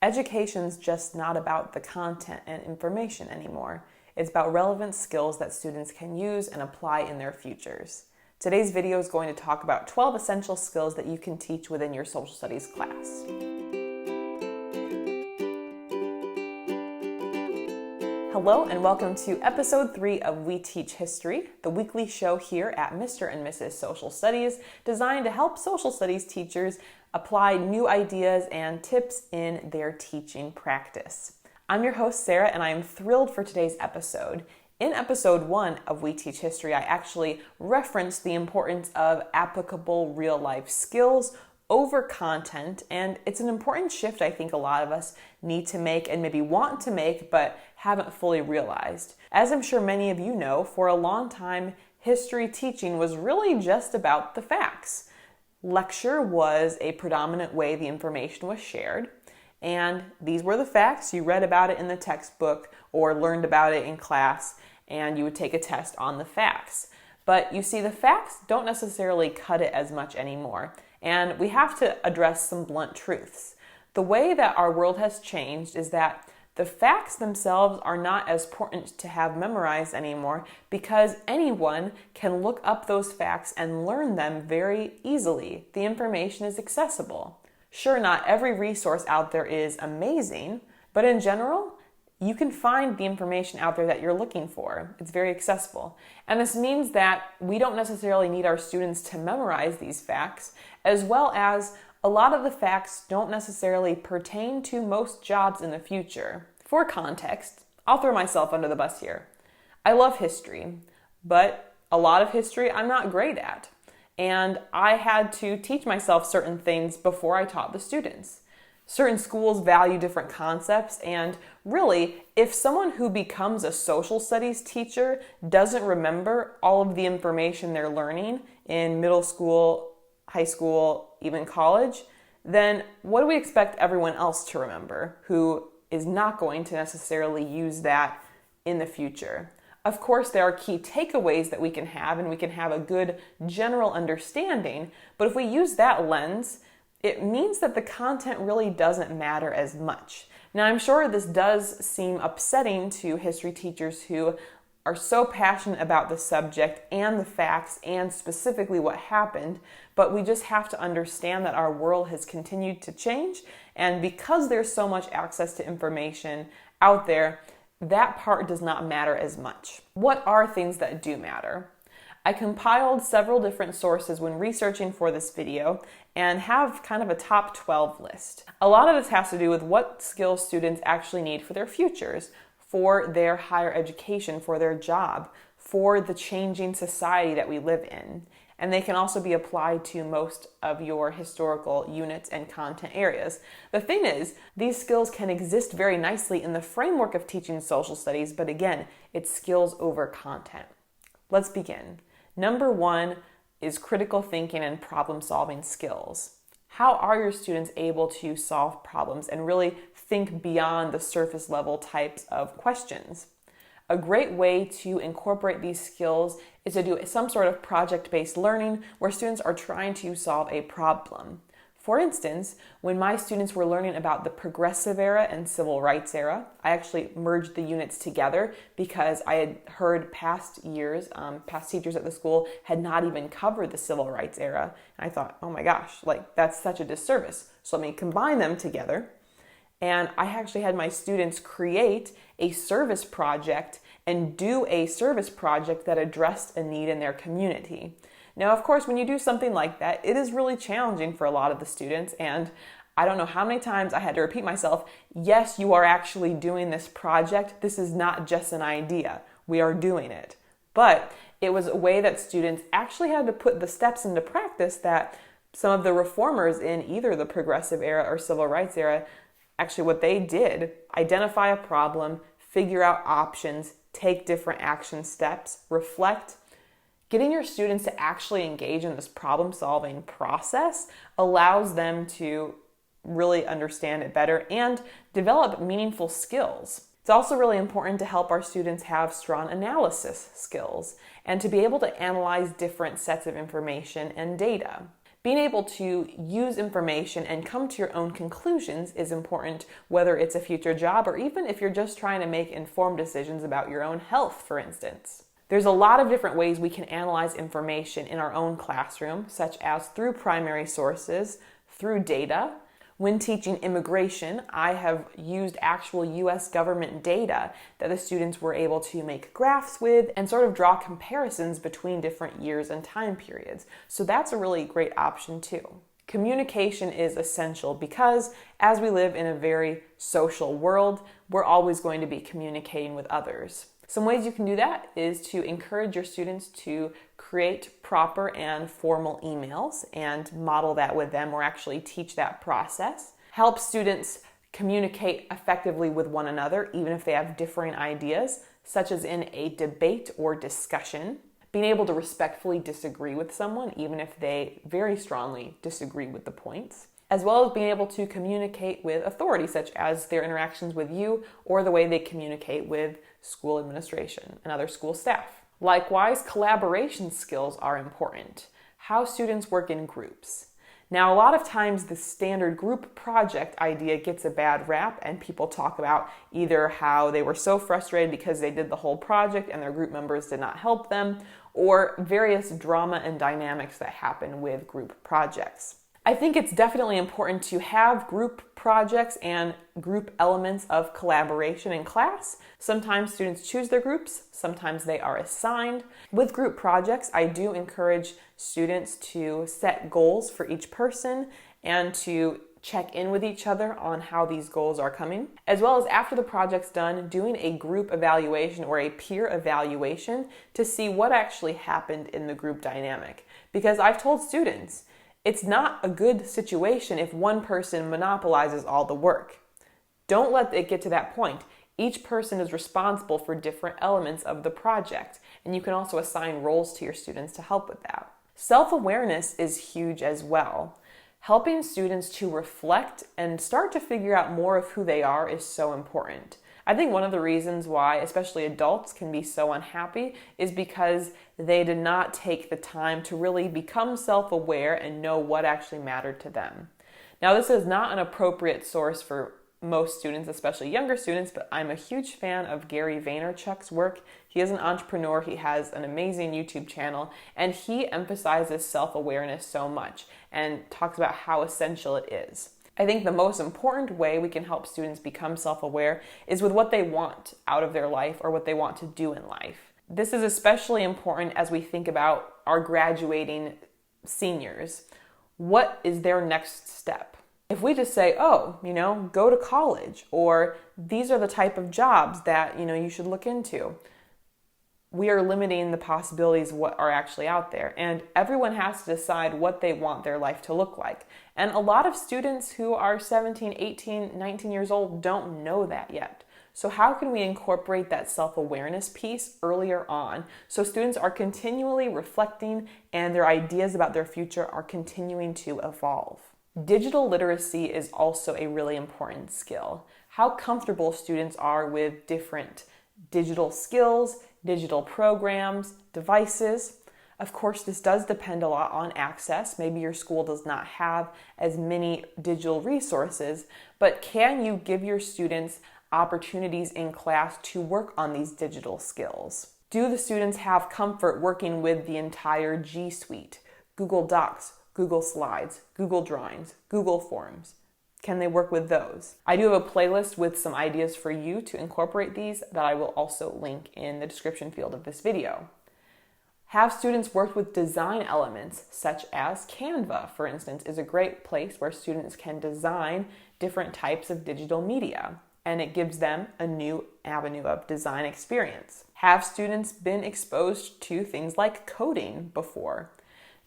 Education's just not about the content and information anymore. It's about relevant skills that students can use and apply in their futures. Today's video is going to talk about 12 essential skills that you can teach within your social studies class. Hello and welcome to episode 3 of We Teach History, the weekly show here at Mr. and Mrs. Social Studies, designed to help social studies teachers apply new ideas and tips in their teaching practice. I'm your host, Sarah, and I am thrilled for today's episode. In episode 1 of We Teach History, I actually referenced the importance of applicable real-life skills over content, and it's an important shift I think a lot of us need to make and maybe want to make but haven't fully realized. As I'm sure many of you know, for a long time, history teaching was really just about the facts. Lecture was a predominant way the information was shared, and these were the facts. You read about it in the textbook or learned about it in class, and you would take a test on the facts. But you see, the facts don't necessarily cut it as much anymore, and we have to address some blunt truths. The way that our world has changed is that the facts themselves are not as important to have memorized anymore because anyone can look up those facts and learn them very easily. The information is accessible. Sure, not every resource out there is amazing, but in general, you can find the information out there that you're looking for. It's very accessible. And this means that we don't necessarily need our students to memorize these facts, as well as a lot of the facts don't necessarily pertain to most jobs in the future. For context, I'll throw myself under the bus here. I love history, but a lot of history I'm not great at. And I had to teach myself certain things before I taught the students. Certain schools value different concepts, and really, if someone who becomes a social studies teacher doesn't remember all of the information they're learning in middle school, high school, even college, then what do we expect everyone else to remember who is not going to necessarily use that in the future? Of course, there are key takeaways that we can have, and we can have a good general understanding, but if we use that lens, it means that the content really doesn't matter as much. Now, I'm sure this does seem upsetting to history teachers who are so passionate about the subject and the facts and specifically what happened, but we just have to understand that our world has continued to change, and because there's so much access to information out there, that part does not matter as much. What are things that do matter? I compiled several different sources when researching for this video and have kind of a top 12 list. A lot of this has to do with what skills students actually need for their futures, for their higher education, for their job, for the changing society that we live in. And they can also be applied to most of your historical units and content areas. The thing is, these skills can exist very nicely in the framework of teaching social studies, but again, it's skills over content. Let's begin. Number 1 is critical thinking and problem-solving skills. How are your students able to solve problems and really think beyond the surface level types of questions? A great way to incorporate these skills is to do some sort of project-based learning where students are trying to solve a problem. For instance, when my students were learning about the Progressive Era and Civil Rights Era, I actually merged the units together because I had heard past teachers at the school had not even covered the Civil Rights Era. And I thought, oh my gosh, that's such a disservice. So let me combine them together. And I actually had my students create a service project and do a service project that addressed a need in their community. Now, of course, when you do something like that, it is really challenging for a lot of the students, and I don't know how many times I had to repeat myself, yes, you are actually doing this project. This is not just an idea. We are doing it. But it was a way that students actually had to put the steps into practice that some of the reformers in either the Progressive Era or Civil Rights Era, actually what they did, identify a problem, figure out options, take different action steps, reflect. Getting your students to actually engage in this problem-solving process allows them to really understand it better and develop meaningful skills. It's also really important to help our students have strong analysis skills and to be able to analyze different sets of information and data. Being able to use information and come to your own conclusions is important, whether it's a future job or even if you're just trying to make informed decisions about your own health, for instance. There's a lot of different ways we can analyze information in our own classroom, such as through primary sources, through data. When teaching immigration, I have used actual US government data that the students were able to make graphs with and sort of draw comparisons between different years and time periods. So that's a really great option too. Communication is essential because as we live in a very social world, we're always going to be communicating with others. Some ways you can do that is to encourage your students to create proper and formal emails and model that with them, or actually teach that process. Help students communicate effectively with one another, even if they have differing ideas, such as in a debate or discussion. Being able to respectfully disagree with someone, even if they very strongly disagree with the points. As well as being able to communicate with authority, such as their interactions with you or the way they communicate with school administration and other school staff. Likewise, collaboration skills are important. How students work in groups. Now, a lot of times the standard group project idea gets a bad rap, and people talk about either how they were so frustrated because they did the whole project and their group members did not help them, or various drama and dynamics that happen with group projects. I think it's definitely important to have group projects and group elements of collaboration in class. Sometimes students choose their groups, sometimes they are assigned. With group projects, I do encourage students to set goals for each person and to check in with each other on how these goals are coming, as well as after the project's done, doing a group evaluation or a peer evaluation to see what actually happened in the group dynamic. Because I've told students, it's not a good situation if one person monopolizes all the work. Don't let it get to that point. Each person is responsible for different elements of the project, and you can also assign roles to your students to help with that. Self-awareness is huge as well. Helping students to reflect and start to figure out more of who they are is so important. I think one of the reasons why, especially adults, can be so unhappy is because they did not take the time to really become self-aware and know what actually mattered to them. Now, this is not an appropriate source for most students, especially younger students, but I'm a huge fan of Gary Vaynerchuk's work. He is an entrepreneur, he has an amazing YouTube channel, and he emphasizes self-awareness so much and talks about how essential it is. I think the most important way we can help students become self-aware is with what they want out of their life or what they want to do in life. This is especially important as we think about our graduating seniors. What is their next step? If we just say, oh, go to college, or these are the type of jobs that, you should look into, we are limiting the possibilities of what are actually out there. And everyone has to decide what they want their life to look like. And a lot of students who are 17, 18, 19 years old don't know that yet. So how can we incorporate that self-awareness piece earlier on so students are continually reflecting and their ideas about their future are continuing to evolve? Digital literacy is also a really important skill. How comfortable students are with different digital skills, digital programs, devices. Of course, this does depend a lot on access. Maybe your school does not have as many digital resources, but can you give your students opportunities in class to work on these digital skills? Do the students have comfort working with the entire G Suite, Google Docs, Google Slides, Google Drawings, Google Forms? Can they work with those? I do have a playlist with some ideas for you to incorporate these that I will also link in the description field of this video. Have students worked with design elements such as Canva, for instance, is a great place where students can design different types of digital media, and it gives them a new avenue of design experience. Have students been exposed to things like coding before?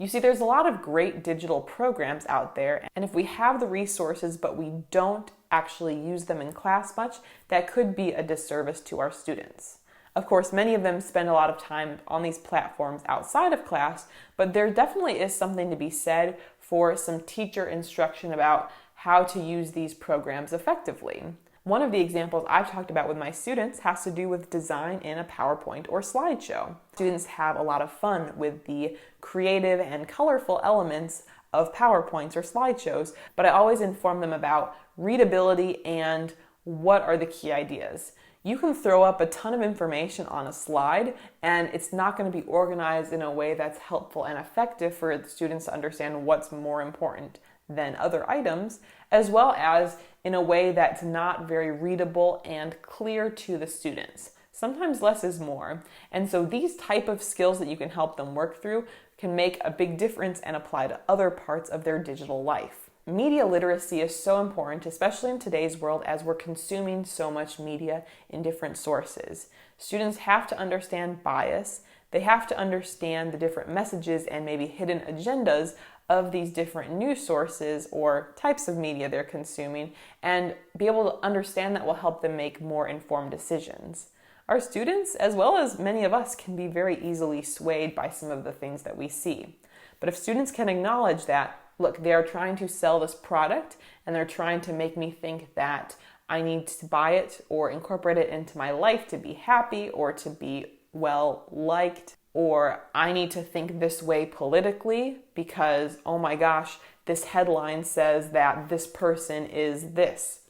You see, there's a lot of great digital programs out there, and if we have the resources but we don't actually use them in class much, that could be a disservice to our students. Of course, many of them spend a lot of time on these platforms outside of class, but there definitely is something to be said for some teacher instruction about how to use these programs effectively. One of the examples I've talked about with my students has to do with design in a PowerPoint or slideshow. Students have a lot of fun with the creative and colorful elements of PowerPoints or slideshows, but I always inform them about readability and what are the key ideas. You can throw up a ton of information on a slide and it's not going to be organized in a way that's helpful and effective for the students to understand what's more important than other items, as well as in a way that's not very readable and clear to the students. Sometimes less is more. And so these type of skills that you can help them work through can make a big difference and apply to other parts of their digital life. Media literacy is so important, especially in today's world as we're consuming so much media in different sources. Students have to understand bias. They have to understand the different messages and maybe hidden agendas of these different news sources or types of media they're consuming, and be able to understand that will help them make more informed decisions. Our students, as well as many of us, can be very easily swayed by some of the things that we see. But if students can acknowledge that, look, they are trying to sell this product and they're trying to make me think that I need to buy it or incorporate it into my life to be happy or to be well liked, or I need to think this way politically because, oh my gosh, this headline says that this person is this.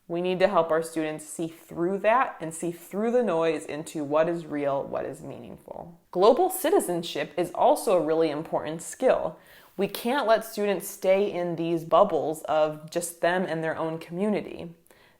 We need to help our students see through that and see through the noise into what is real, what is meaningful. Global citizenship is also a really important skill. We can't let students stay in these bubbles of just them and their own community.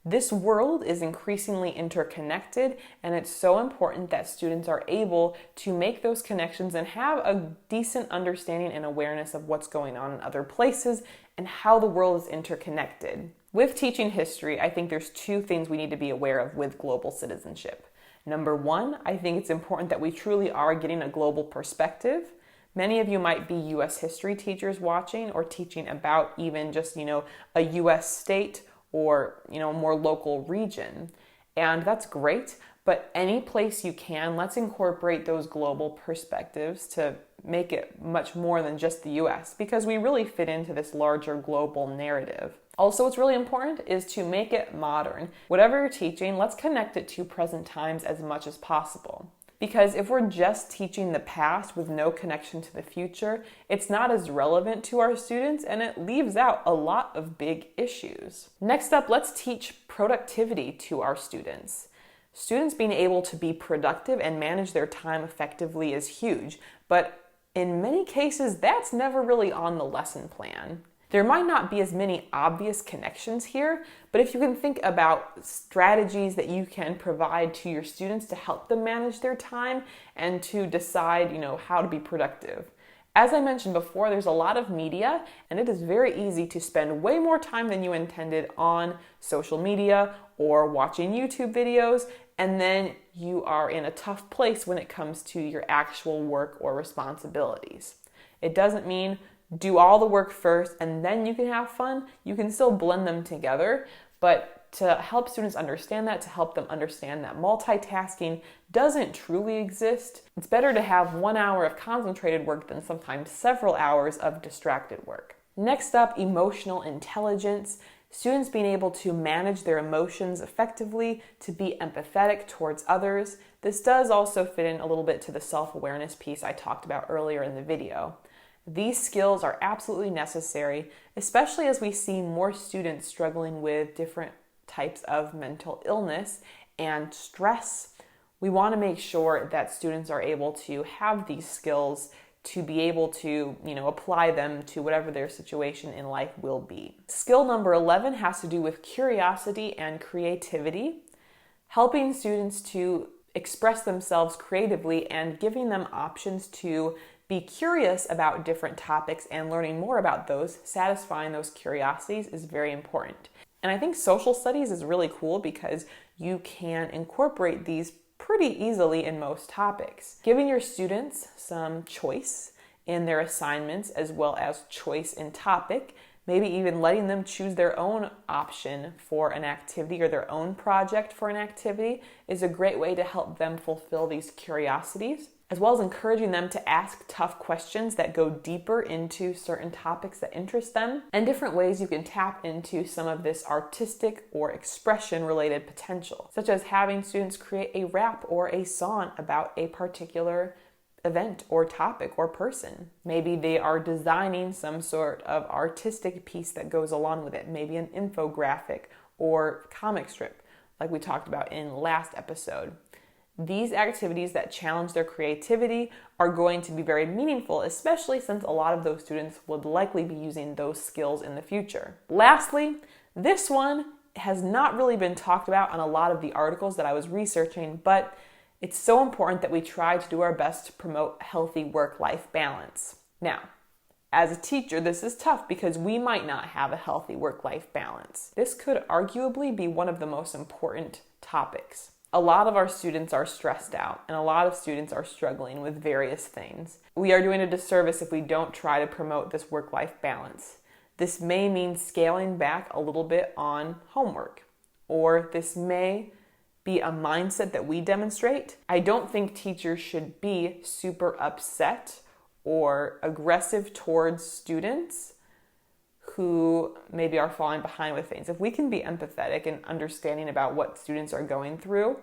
This world is increasingly interconnected, and it's so important that students are able to make those connections and have a decent understanding and awareness of what's going on in other places and how the world is interconnected. With teaching history, I think there's two things we need to be aware of with global citizenship. Number one, I think it's important that we truly are getting a global perspective. Many of you might be U.S. history teachers watching or teaching about even just, a U.S. state or, a more local region. And that's great, but any place you can, let's incorporate those global perspectives to make it much more than just the U.S. because we really fit into this larger global narrative. Also, what's really important is to make it modern. Whatever you're teaching, let's connect it to present times as much as possible. Because if we're just teaching the past with no connection to the future, it's not as relevant to our students and it leaves out a lot of big issues. Next up, let's teach productivity to our students. Students being able to be productive and manage their time effectively is huge, but in many cases, that's never really on the lesson plan. There might not be as many obvious connections here, but if you can think about strategies that you can provide to your students to help them manage their time and to decide, how to be productive. As I mentioned before, there's a lot of media, and it is very easy to spend way more time than you intended on social media or watching YouTube videos, and then you are in a tough place when it comes to your actual work or responsibilities. It doesn't mean do all the work first and then you can have fun. You can still blend them together, but to help students understand that, to help them understand that multitasking doesn't truly exist, it's better to have 1 hour of concentrated work than sometimes several hours of distracted work. Next up, emotional intelligence. Students being able to manage their emotions effectively, to be empathetic towards others. This does also fit in a little bit to the self-awareness piece I talked about earlier in the video. These skills are absolutely necessary, especially as we see more students struggling with different types of mental illness and stress. We want to make sure that students are able to have these skills to be able to, apply them to whatever their situation in life will be. Skill number 11 has to do with curiosity and creativity, helping students to express themselves creatively and giving them options to be curious about different topics and learning more about those, satisfying those curiosities is very important. And I think social studies is really cool because you can incorporate these pretty easily in most topics. Giving your students some choice in their assignments as well as choice in topic, maybe even letting them choose their own option for an activity or their own project for an activity is a great way to help them fulfill these curiosities, as well as encouraging them to ask tough questions that go deeper into certain topics that interest them, and different ways you can tap into some of this artistic or expression-related potential, such as having students create a rap or a song about a particular event or topic or person. Maybe they are designing some sort of artistic piece that goes along with it, maybe an infographic or comic strip, like we talked about in last episode. These activities that challenge their creativity are going to be very meaningful, especially since a lot of those students would likely be using those skills in the future. Lastly, this one has not really been talked about on a lot of the articles that I was researching, but it's so important that we try to do our best to promote healthy work-life balance. Now, as a teacher, this is tough because we might not have a healthy work-life balance. This could arguably be one of the most important topics. A lot of our students are stressed out, and a lot of students are struggling with various things. We are doing a disservice if we don't try to promote this work-life balance. This may mean scaling back a little bit on homework, or this may be a mindset that we demonstrate. I don't think teachers should be super upset or aggressive towards students who maybe are falling behind with things. If we can be empathetic and understanding about what students are going through,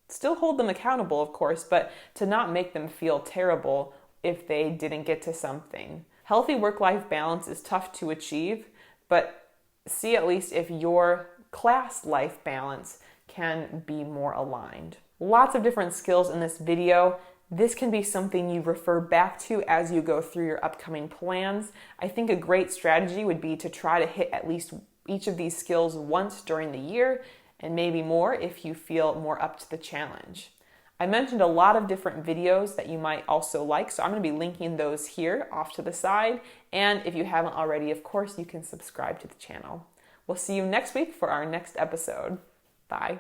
still hold them accountable, of course, but to not make them feel terrible if they didn't get to something. Healthy work-life balance is tough to achieve, but see at least if your class life balance can be more aligned. Lots of different skills in this video. This can be something you refer back to as you go through your upcoming plans. I think a great strategy would be to try to hit at least each of these skills once during the year, and maybe more if you feel more up to the challenge. I mentioned a lot of different videos that you might also like, so I'm going to be linking those here off to the side. And if you haven't already, of course, you can subscribe to the channel. We'll see you next week for our next episode. Bye.